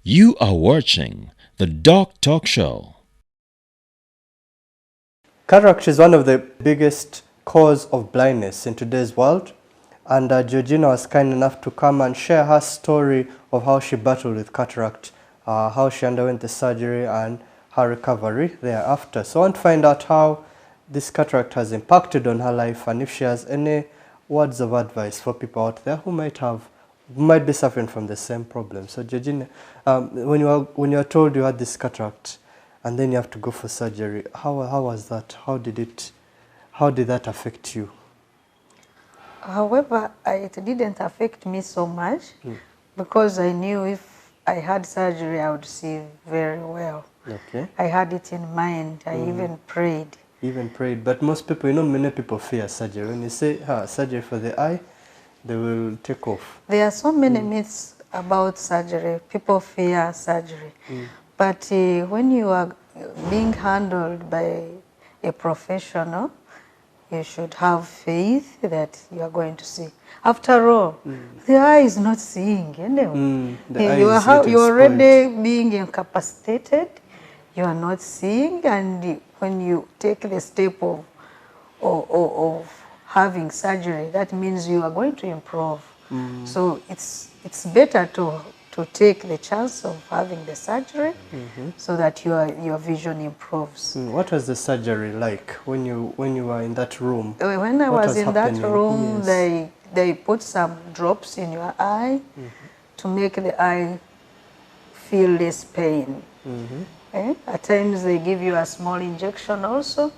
You are watching the Doctalk show. Cataract is one of the biggest cause of blindness in today's world, and Georgina was kind enough to come and share her story of how she battled with cataract, how she underwent the surgery and her recovery thereafter. So I want to find out how this cataract has impacted on her life and if she has any words of advice for people out there who might be suffering from the same problem. So Georgina, when you were told you had this cataract and then you have to go for surgery, how was that? How did that affect you? However, it didn't affect me so much because I knew if I had surgery, I would see very well. Okay. I had it in mind. I even prayed. Even prayed, but most people, many people fear surgery. When you say surgery for the eye, they will take off. There are so many myths about surgery. People fear surgery. But when you are being handled by a professional, you should have faith that you are going to see. After all, the eye is not seeing anyway. You are already being incapacitated. You are not seeing, and when you take the step of having surgery, that means you are going to improve. So it's better to take the chance of having the surgery so that your vision improves. What was the surgery like when you were in that room? When I was in that room, yes. they put some drops in your eye to make the eye feel less pain. At times they give you a small injection also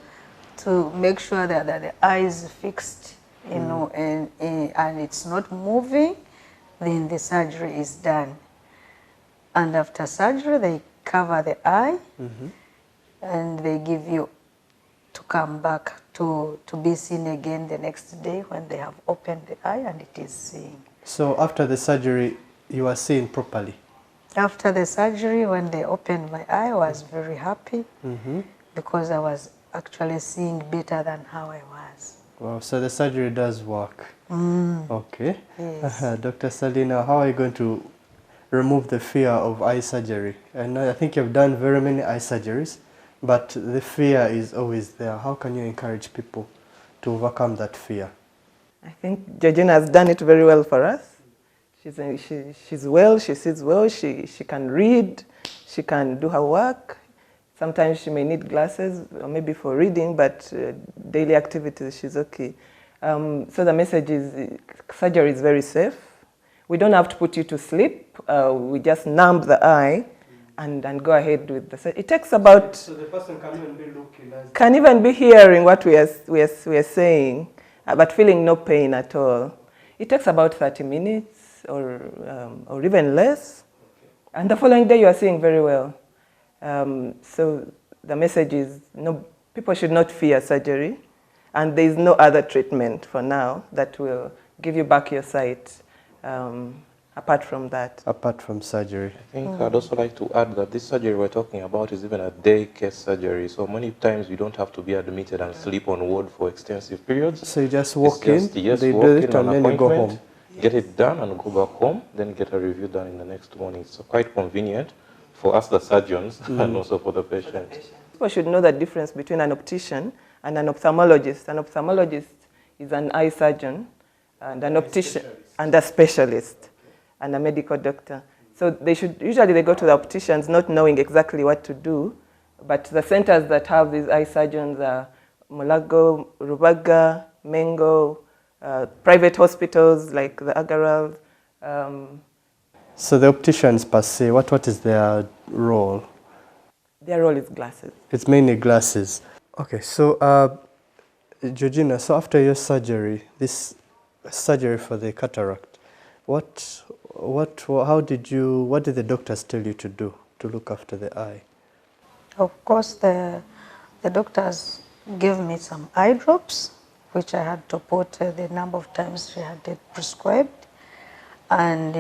to make sure that the eye is fixed, and it's not moving. Then the surgery is done. And after surgery, they cover the eye and they give you to come back to be seen again the next day when they have opened the eye and it is seeing. So after the surgery, you are seeing properly? After the surgery, when they opened my eye, I was very happy because I was actually seeing better than how I was. Wow, so the surgery does work. Okay. Yes. Dr. Salina, how are you going to remove the fear of eye surgery? And I think you've done very many eye surgeries, but the fear is always there. How can you encourage people to overcome that fear? I think Georgina has done it very well for us. She's well, she sees well, she can read, she can do her work. Sometimes she may need glasses, or maybe for reading, but daily activities, she's okay. So the message is surgery is very safe. We don't have to put you to sleep. We just numb the eye and go ahead with the surgery. It takes about... So the person can even be looking as... Can even be hearing what we are saying, but feeling no pain at all. It takes about 30 minutes or even less. And the following day you are seeing very well. So the message is people should not fear surgery, and there is no other treatment for now that will give you back your sight apart from that. Apart from surgery. I think I'd also like to add that this surgery we're talking about is even a day care surgery. So many times you don't have to be admitted and sleep on ward for extensive periods. So you just walk in, they walk do it, in and then you go home. Get it done and go back home, then get a review done in the next morning. So quite convenient for us, the surgeons, and also for the patient. People should know the difference between an optician and an ophthalmologist. An ophthalmologist is an eye surgeon, and an optician and a specialist, and a medical doctor. So usually they go to the opticians not knowing exactly what to do, but the centers that have these eye surgeons are Mulago, Rubaga, Mengo, private hospitals like the Agaral. So the opticians per se, what is their role? Their role is glasses. It's mainly glasses. Okay, so Georgina, so after your surgery, this surgery for the cataract, what did the doctors tell you to do to look after the eye? Of course, the doctors gave me some eye drops, which I had to put the number of times she had it prescribed, and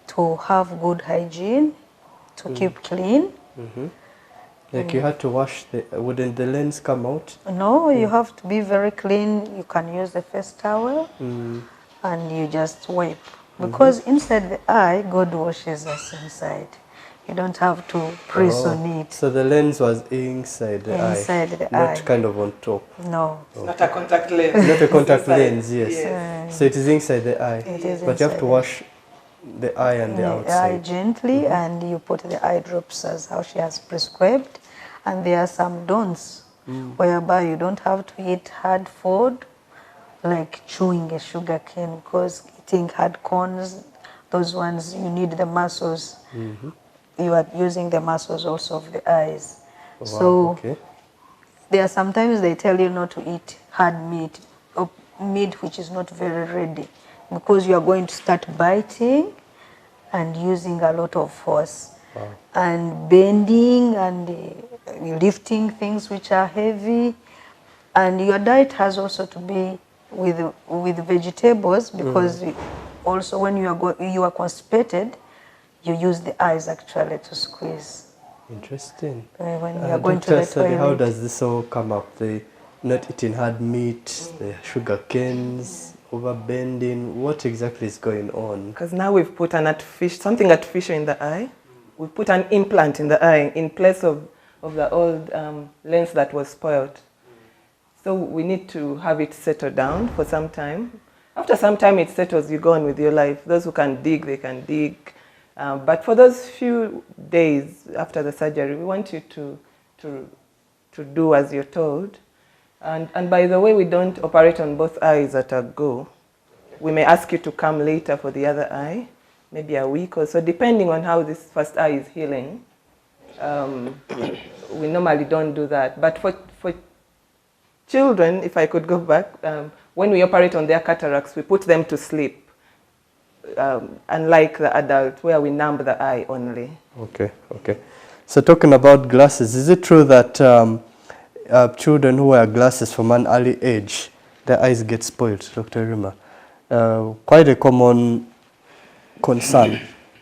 to have good hygiene, to keep clean. Like you had to wash wouldn't the lens come out? No, you have to be very clean. You can use the face towel and you just wipe because inside the eye, God washes us inside. You don't have to press on it. So the lens was inside the eye, Inside the not eye. kind of on top. No. It's not a contact lens. Not a contact Inside. lens, yes. So it is inside the eye. It is but you have inside to the wash the eye and the eye outside. gently, and you put the eye drops as how she has prescribed. And there are some don'ts whereby you don't have to eat hard food like chewing a sugar cane, because eating hard corns, those ones you need the muscles. You are using the muscles also of the eyes. Wow, So okay. there are sometimes they tell you not to eat hard meat or meat which is not very ready, because you are going to start biting and using a lot of force and bending and lifting things which are heavy. And your diet has also to be with vegetables, because also when you are constipated, you use the eyes actually to squeeze. Interesting. When you are going to Dr. the Sadi, how toilet. does this all come up? The not eating hard meat, the sugar canes, overbending. What exactly is going on? Because now we've put something artificial in the eye. We put an implant in the eye in place of the old lens that was spoiled. So we need to have it settle down for some time. After some time it settles, you go on with your life. Those who can dig, they can dig. But for those few days after the surgery, we want you to do as you're told. And by the way, we don't operate on both eyes at a go. We may ask you to come later for the other eye, maybe a week or so, depending on how this first eye is healing. We normally don't do that. But for children, if I could go back, when we operate on their cataracts, we put them to sleep. Unlike the adult, where we numb the eye only. Okay. So talking about glasses, is it true that children who wear glasses from an early age, their eyes get spoiled, Dr. Rima? Quite a common concern.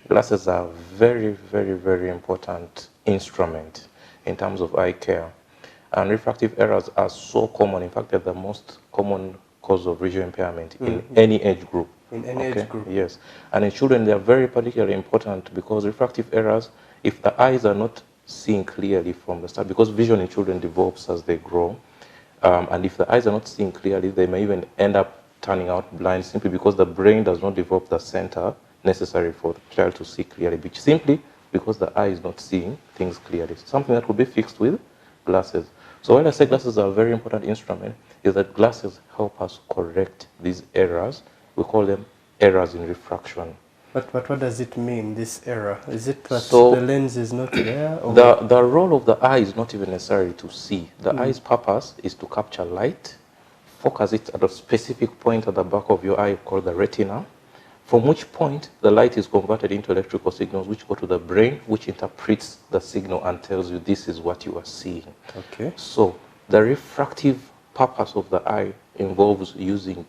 Glasses are very, very, very important instrument in terms of eye care. And refractive errors are so common. In fact, they're the most common cause of visual impairment in any age group. In any age group. Yes. And in children, they are very particularly important, because refractive errors, if the eyes are not seeing clearly from the start, because vision in children develops as they grow, and if the eyes are not seeing clearly, they may even end up turning out blind, simply because the brain does not develop the center necessary for the child to see clearly, simply because the eye is not seeing things clearly. Something that could be fixed with glasses. So when I say glasses are a very important instrument, is that glasses help us correct these errors. We call them errors in refraction. But what does it mean, this error? Is it that So the lens is not there? Or the role of the eye is not even necessary to see. The eye's purpose is to capture light, focus it at a specific point at the back of your eye called the retina, from which point the light is converted into electrical signals which go to the brain, which interprets the signal and tells you this is what you are seeing. Okay. So the refractive purpose of the eye involves using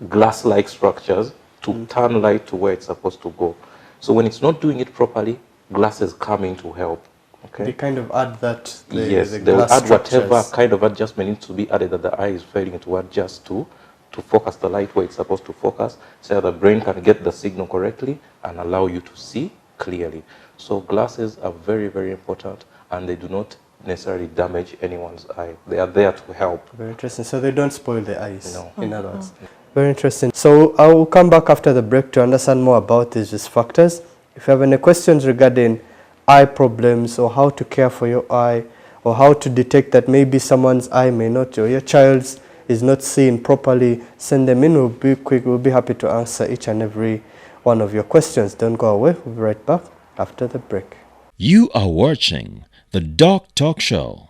glass-like structures to turn light to where it's supposed to go. So when it's not doing it properly, glasses come in to help. Okay. They kind of add that. Yes, the they will glass add whatever structures. kind of adjustment needs to be added that the eye is failing to adjust to focus the light where it's supposed to focus, so that the brain can get the signal correctly and allow you to see clearly. So glasses are very, very important, and they do not necessarily damage anyone's eye. They are there to help. Very interesting. So they don't spoil the eyes, No. in other words. Very interesting. So I will come back after the break to understand more about these risk factors. If you have any questions regarding eye problems, or how to care for your eye, or how to detect that maybe someone's eye may not, or your child's is not seeing properly, send them in. We'll be quick. We'll be happy to answer each and every one of your questions. Don't go away. We'll be right back after the break. You are watching the Doctalk Show.